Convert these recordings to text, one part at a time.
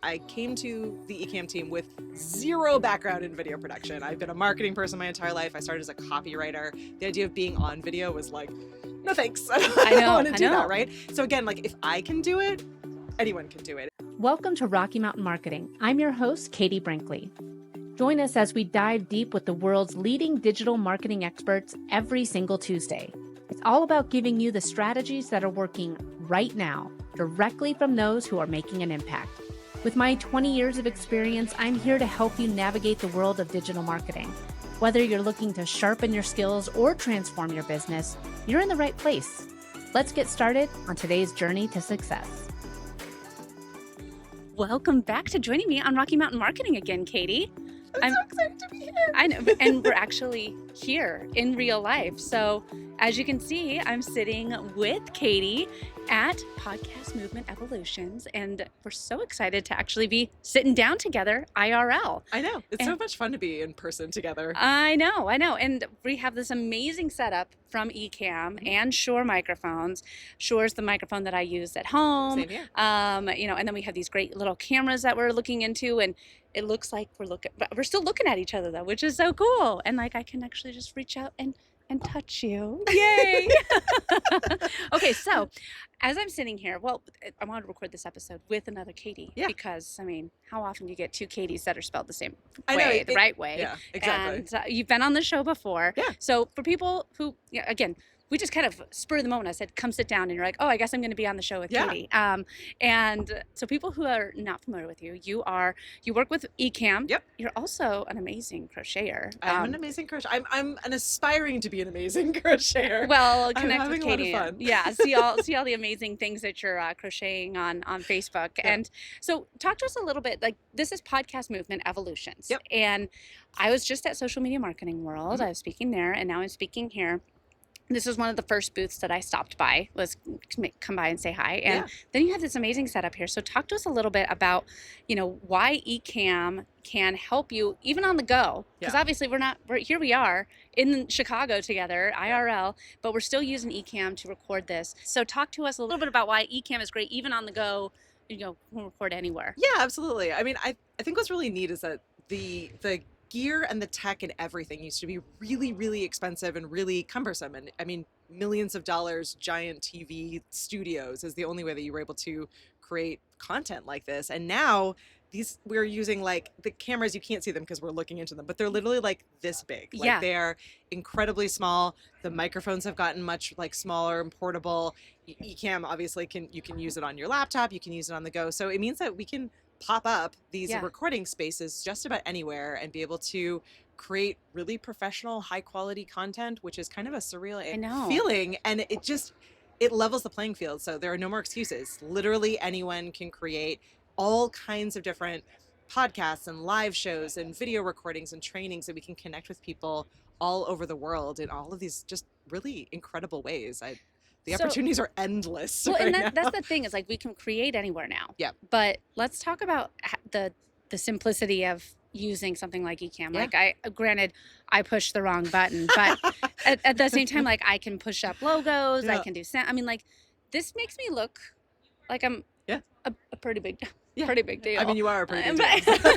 I came to the Ecamm team with zero background in video production. I've been a marketing person my entire life. I started as a copywriter. The idea of being on video was like, no thanks. I don't want to do that, right? So again, like if I can do it, anyone can do it. Welcome to Rocky Mountain Marketing. I'm your host, Katie Brinkley. Join us as we dive deep with the world's leading digital marketing experts every single Tuesday. It's all about giving you the strategies that are working right now, directly from those who are making an impact. With my 20 years of experience, I'm here to help you navigate the world of digital marketing. Whether you're looking to sharpen your skills or transform your business, you're in the right place. Let's get started on today's journey to success. Welcome back to joining me on Rocky Mountain Marketing again, Katie. I'm so excited to be here. I know, and we're actually here in real life. So as you can see, I'm sitting with Katie at Podcast Movement Evolutions, and we're so excited to actually be sitting down together IRL. I know. It's so much fun to be in person together. I know. And we have this amazing setup from Ecamm and Shure microphones. Shure's the microphone that I use at home. Same here. And then we have these great little cameras that we're looking into, and it looks like we're still looking at each other though, which is so cool. And like I can actually just reach out and touch you. Yay! Okay, so as I'm sitting here, well, I wanted to record this episode with another Katie because, I mean, how often do you get two Katies that are spelled the same way, the right way? Yeah, exactly. And you've been on the show before. Yeah. So for people who, again, we just kind of spur of the moment. I said, come sit down. And you're like, oh, I guess I'm going to be on the show with Katie. And so people who are not familiar with you, you work with Ecamm. Yep. You're also an amazing crocheter. I'm an amazing crocheter. I'm an aspiring to be an amazing crocheter. Well, connect with having Katie. A lot of fun. Yeah, see all the amazing things that you're crocheting on Facebook. Yeah. And so talk to us a little bit, like this is Podcast Movement Evolutions. Yep. And I was just at Social Media Marketing World. Mm-hmm. I was speaking there, and now I'm speaking here. This was one of the first booths that I stopped by, was come by and say hi. And then you have this amazing setup here. So talk to us a little bit about, why Ecamm can help you even on the go. Because obviously here we are in Chicago together, IRL, but we're still using Ecamm to record this. So talk to us a little bit about why Ecamm is great even on the go, we'll record anywhere. Yeah, absolutely. I mean, I think what's really neat is that the gear and the tech and everything used to be really, really expensive and really cumbersome. And I mean, millions of dollars, giant TV studios is the only way that you were able to create content like this. And now we're using like the cameras, you can't see them because we're looking into them, but they're literally like this big. Like they are incredibly small. The microphones have gotten much like smaller and portable. Ecamm obviously you can use it on your laptop, you can use it on the go. So it means that we can pop up these recording spaces just about anywhere and be able to create really professional, high quality content, which is kind of a surreal feeling. And it levels the playing field. So there are no more excuses. Literally anyone can create all kinds of different podcasts and live shows and video recordings and trainings, and we can connect with people all over the world in all of these just really incredible ways. The opportunities are endless. Well, and that's the thing is like we can create anywhere now. Yeah. But let's talk about the simplicity of using something like Ecamm. Yeah. Like granted, I pushed the wrong button, but at the same time, like I can push up logos. I can do sound. I mean, like this makes me look like I'm a pretty big deal. I mean, you are a pretty big deal. deal.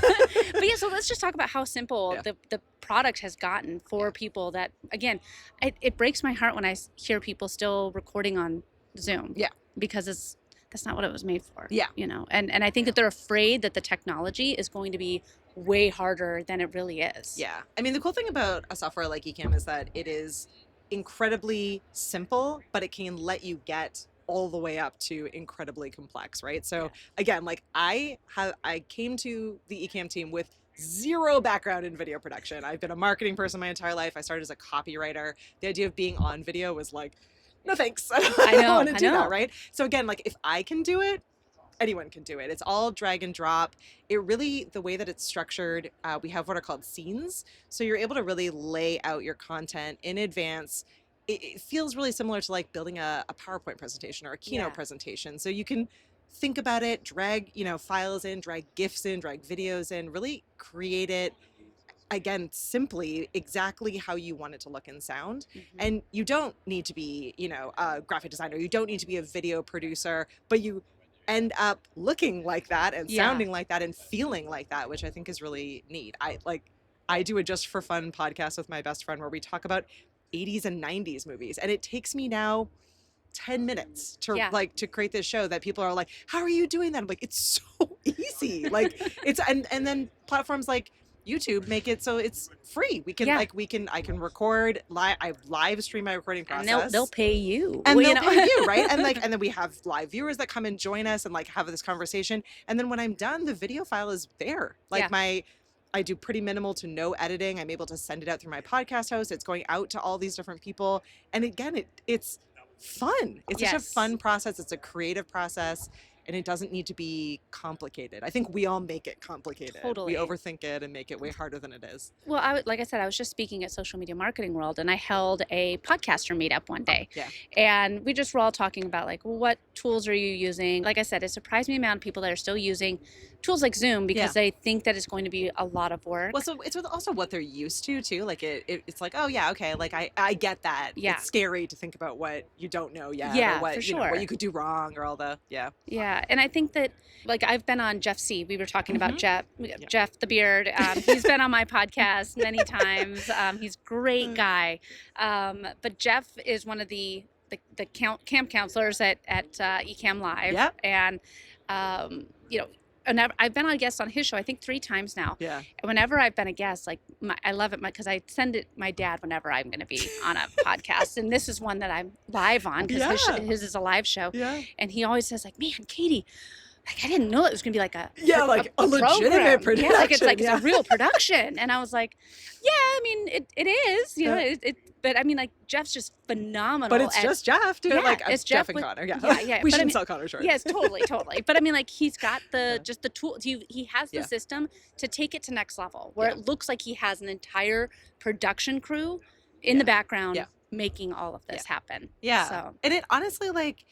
But yeah, so let's just talk about how simple the product has gotten for people that, again, it breaks my heart when I hear people still recording on Zoom. Yeah. Because that's not what it was made for. Yeah. And I think that they're afraid that the technology is going to be way harder than it really is. Yeah. I mean, the cool thing about a software like Ecamm is that it is incredibly simple, but it can let you get all the way up to incredibly complex, right? So again, like I came to the Ecamm team with zero background in video production. I've been a marketing person my entire life. I started as a copywriter. The idea of being on video was like, no thanks. I don't want to do that, right? So again, like if I can do it, anyone can do it. It's all drag and drop. It really, the way that it's structured, we have what are called scenes. So you're able to really lay out your content in advance. It feels really similar to like building a PowerPoint presentation or a keynote presentation. So you can think about it, drag, files in, drag GIFs in, drag videos in, really create it, again, simply exactly how you want it to look and sound. Mm-hmm. And you don't need to be, a graphic designer. You don't need to be a video producer, but you end up looking like that and Yeah. sounding like that and feeling like that, which I think is really neat. I do a just for fun podcast with my best friend where we talk about 80s and 90s movies, and it takes me now 10 minutes to Yeah. to create this show that people are like, how are you doing that? I'm like, it's so easy. Like it's and then platforms like YouTube make it so it's free. We can Yeah. I can record I live stream my recording And process. they'll pay you. And Well, they'll you know? pay you, right? And and then we have live viewers that come and join us and like have this conversation. And then when I'm done, the video file is there. Like Yeah. I do pretty minimal to no editing. I'm able to send it out through my podcast host. It's going out to all these different people. And again, it's fun. It's such a Yes. fun process. It's a creative process. And it doesn't need to be complicated. I think we all make it complicated. Totally. We overthink it and make it way harder than it is. Well, like I said, I was just speaking at Social Media Marketing World, and I held a podcaster meetup one day. Yeah. And we just were all talking about, like, what tools are you using? Like I said, it surprised me the amount of people that are still using tools like Zoom because they think that it's going to be a lot of work. Well, so it's also what they're used to too. Like it's like, oh yeah, okay, like I get that. Yeah. It's scary to think about what you don't know yet, Yeah, or what for you know, sure. what you could do wrong, or all the Yeah, and I think that, like, I've been on Jeff C. We were talking about Mhm. Jeff the Beard. He's been on my podcast many times. He's a great guy. But Jeff is one of the camp counselors at Ecamm Live. Yep. And, you know, I've been on a guest on his show, I think 3 times now. Yeah. And whenever I've been a guest, like, I love it because I send it my dad whenever I'm going to be on a podcast. And this is one that I'm live on because his is a live show. Yeah. And he always says, like, man, Katie, like, I didn't know it was going to be like a legitimate program. production. Yeah, like it's a real production. And I was like, yeah, I mean, it is, you know, but I mean, like, Jeff's just phenomenal. But it's just Jeff doing like it's Jeff and with- Connor. Yeah. Yeah. We But I shouldn't mean, sell Connor short. Yes, totally. But I mean, like, he's got just the tool. He has the system to take it to next level where it looks like he has an entire production crew in the background making all of this happen. Yeah. So. And it honestly, like,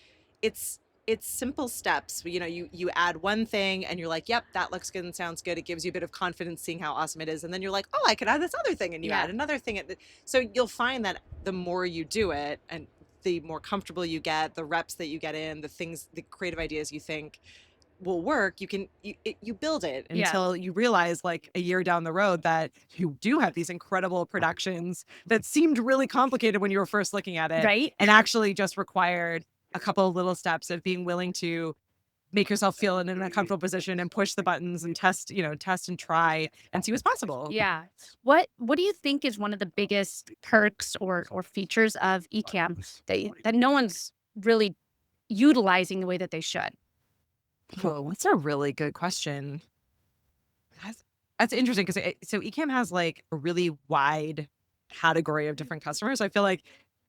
it's simple steps. You know, you add one thing and you're like, yep, that looks good and sounds good. It gives you a bit of confidence seeing how awesome it is. And then you're like, oh, I could add this other thing. And you add another thing. So you'll find that the more you do it and the more comfortable you get, the reps that you get in, the creative ideas you think will work, you build it until you realize, like, a year down the road that you do have these incredible productions that seemed really complicated when you were first looking at it, Right. and actually just required a couple of little steps of being willing to make yourself feel in a comfortable position and push the buttons and test and try and see what's possible. Yeah. What do you think is one of the biggest perks or features of Ecamm that no one's really utilizing the way that they should? Oh, that's a really good question. That's interesting because so Ecamm has like a really wide category of different customers. I feel like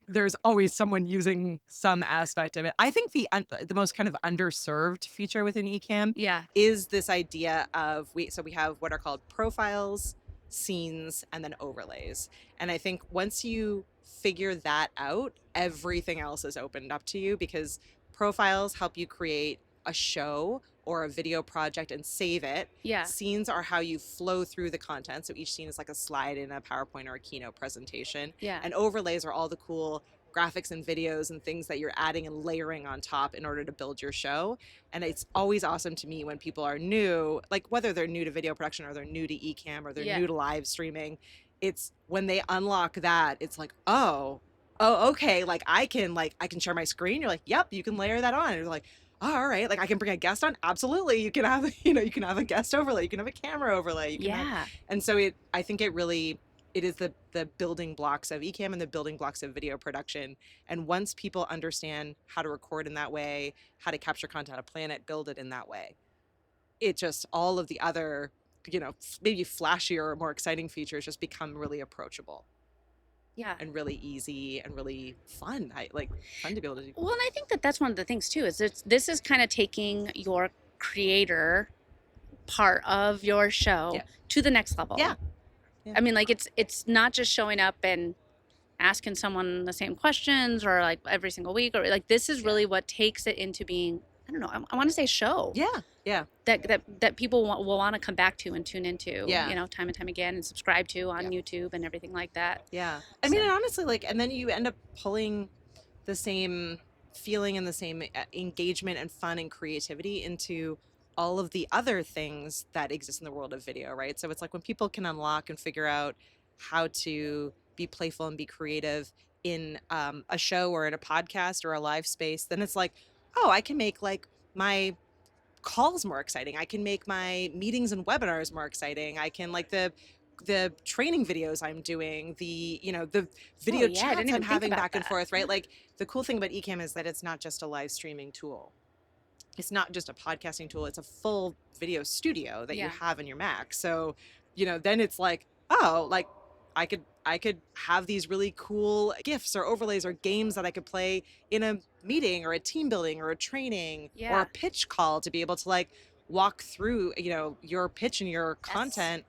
there's always someone using some aspect of it. I think the most kind of underserved feature within Ecamm is this idea of we have what are called profiles, scenes, and then overlays. And I think once you figure that out, everything else is opened up to you, because profiles help you create a show or a video project and save it. Yeah. Scenes are how you flow through the content. So each scene is like a slide in a PowerPoint or a keynote presentation. Yeah. And overlays are all the cool graphics and videos and things that you're adding and layering on top in order to build your show. And it's always awesome to me when people are new, like whether they're new to video production or they're new to Ecamm or they're new to live streaming, it's when they unlock that, it's like, oh, okay, like I can share my screen. You're like, yep, you can layer that on. And you're like, oh, all right, like I can bring a guest on. Absolutely. You can have, you can have a guest overlay. You can have a camera overlay. And so I think it is the building blocks of Ecamm and the building blocks of video production. And once people understand how to record in that way, how to capture content, how to plan it, build it in that way, it just, all of the other, maybe flashier or more exciting features just become really approachable. Yeah. And really easy and really fun. Fun to be able to do. Well, and I think that that's one of the things too, is this is kind of taking your creator part of your show to the next level. Yeah. I mean, like, it's not just showing up and asking someone the same questions or like every single week, or like, this is really what takes it into being, I don't know, I want to say show. Yeah. That people will want to come back to and tune into, Yeah. Time and time again, and subscribe to on YouTube and everything like that. Yeah. I mean, and honestly, and then you end up pulling the same feeling and the same engagement and fun and creativity into all of the other things that exist in the world of video, right? So it's like when people can unlock and figure out how to be playful and be creative in a show or in a podcast or a live space, then it's like, oh, I can make like my calls more exciting. I can make my meetings and webinars more exciting. I can like the training videos I'm doing, the video yeah, I didn't chats even I'm think having about back and that. forth, right? Like the cool thing about Ecamm is that it's not just a live streaming tool. It's not just a podcasting tool. It's a full video studio that you Yeah. have in your Mac. So, then it's like, oh, like I could have these really cool GIFs or overlays or games that I could play in a meeting or a team building or a training or Yeah. a pitch call to be able to like walk through, your pitch and your Yes. content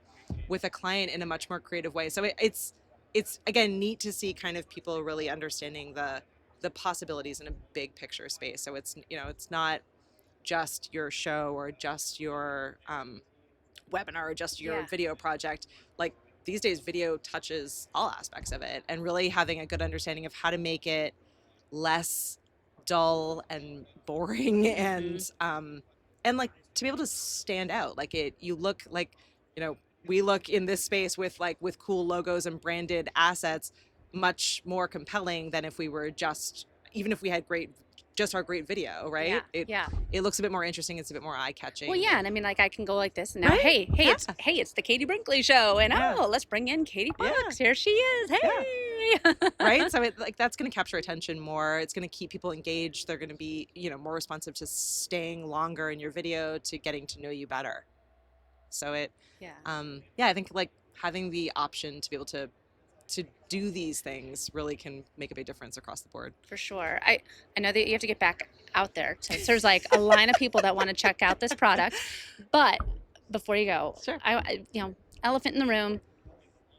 with a client in a much more creative way. So it's again neat to see kind of people really understanding the possibilities in a big picture space. So it's not just your show or just your webinar or just your Yeah. video project. Like these days, video touches all aspects of it, and really having a good understanding of how to make it less dull and boring and like to be able to stand out. Like you look like, we look in this space with cool logos and branded assets much more compelling than if we were even if we had just our great video, right? Yeah. It looks a bit more interesting. It's a bit more eye-catching. Well, yeah, and I mean, like I can go like this, and now, Right? hey, Yeah. it's the Katie Brinkley show, and Yeah. let's bring in Katie Yeah. Fawkes. Here she is. Hey, Right? So that's going to capture attention more. It's going to keep people engaged. They're going to be, more responsive to staying longer in your video, to getting to know you better. So I think like having the option to be able to do these things really can make a big difference across the board. For sure. I know that you have to get back out there. So there's like a line of people that want to check out this product, but before you go, Sure. Elephant in the room,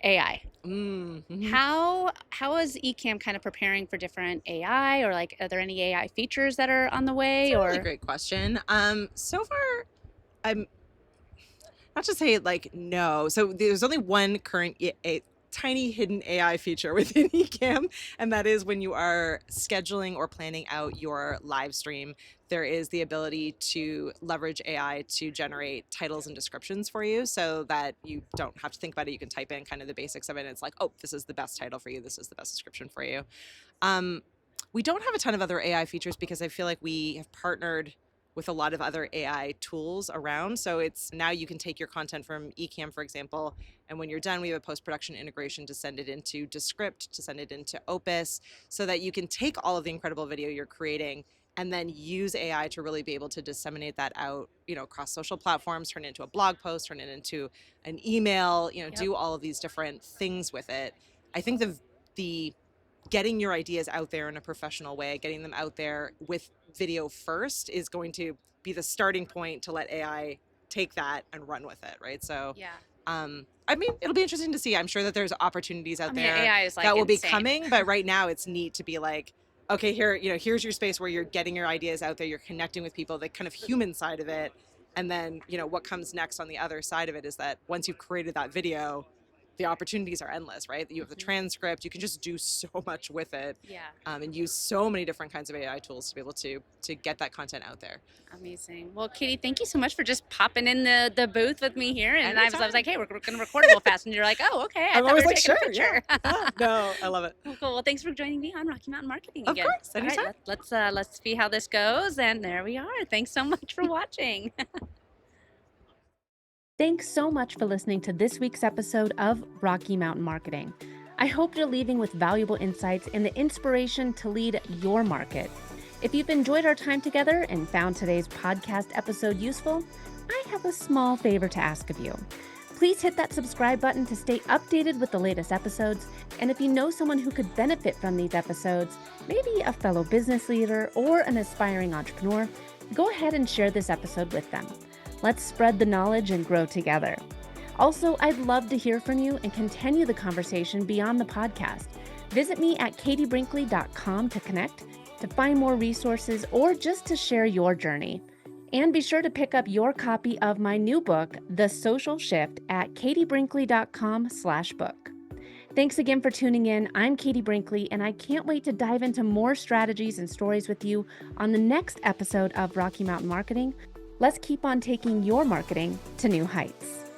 AI. Mm-hmm. How is Ecamm kind of preparing for different AI, or like are there any AI features that are on the way? It's a really great question. So far, I'm not to say like no. So there's only one current tiny hidden AI feature within Ecamm, and that is when you are scheduling or planning out your live stream, there is the ability to leverage AI to generate titles and descriptions for you so that you don't have to think about it. You can type in kind of the basics of it, and it's like, oh, this is the best title for you. This is the best description for you. We don't have a ton of other AI features because I feel like we have partnered with a lot of other AI tools around. So it's now you can take your content from Ecamm, for example, and when you're done, we have a post-production integration to send it into Descript, to send it into Opus, so that you can take all of the incredible video you're creating and then use AI to really be able to disseminate that out, across social platforms, turn it into a blog post, turn it into an email, do all of these different things with it. I think the getting your ideas out there in a professional way, getting them out there with video first is going to be the starting point to let AI take that and run with it, right? So, I mean, it'll be interesting to see. I'm sure that there's opportunities out there AI is like that will insane. be coming, but right now it's neat to be like, okay, here's your space where you're getting your ideas out there, you're connecting with people, the kind of human side of it, and then, what comes next on the other side of it is that once you've created that video, the opportunities are endless, right? You have the transcript, you can just do so much with it, and use so many different kinds of AI tools to be able to get that content out there. Amazing. Well, Katie, thank you so much for just popping in the booth with me here. And I was like, hey, we're going to record a little fast. And you're like, oh, okay. I'm always like, taking sure, a picture. yeah. No, I love it. Cool. Well, thanks for joining me on Rocky Mountain Marketing again. Of course, All anytime. right, let's see how this goes. And there we are. Thanks so much for watching. Thanks so much for listening to this week's episode of Rocky Mountain Marketing. I hope you're leaving with valuable insights and the inspiration to lead your market. If you've enjoyed our time together and found today's podcast episode useful, I have a small favor to ask of you. Please hit that subscribe button to stay updated with the latest episodes. And if you know someone who could benefit from these episodes, maybe a fellow business leader or an aspiring entrepreneur, go ahead and share this episode with them. Let's spread the knowledge and grow together. Also, I'd love to hear from you and continue the conversation beyond the podcast. Visit me at katiebrinkley.com to connect, to find more resources, or just to share your journey. And be sure to pick up your copy of my new book, The Social Shift, at katiebrinkley.com/book. Thanks again for tuning in. I'm Katie Brinkley, and I can't wait to dive into more strategies and stories with you on the next episode of Rocky Mountain Marketing. Let's keep on taking your marketing to new heights.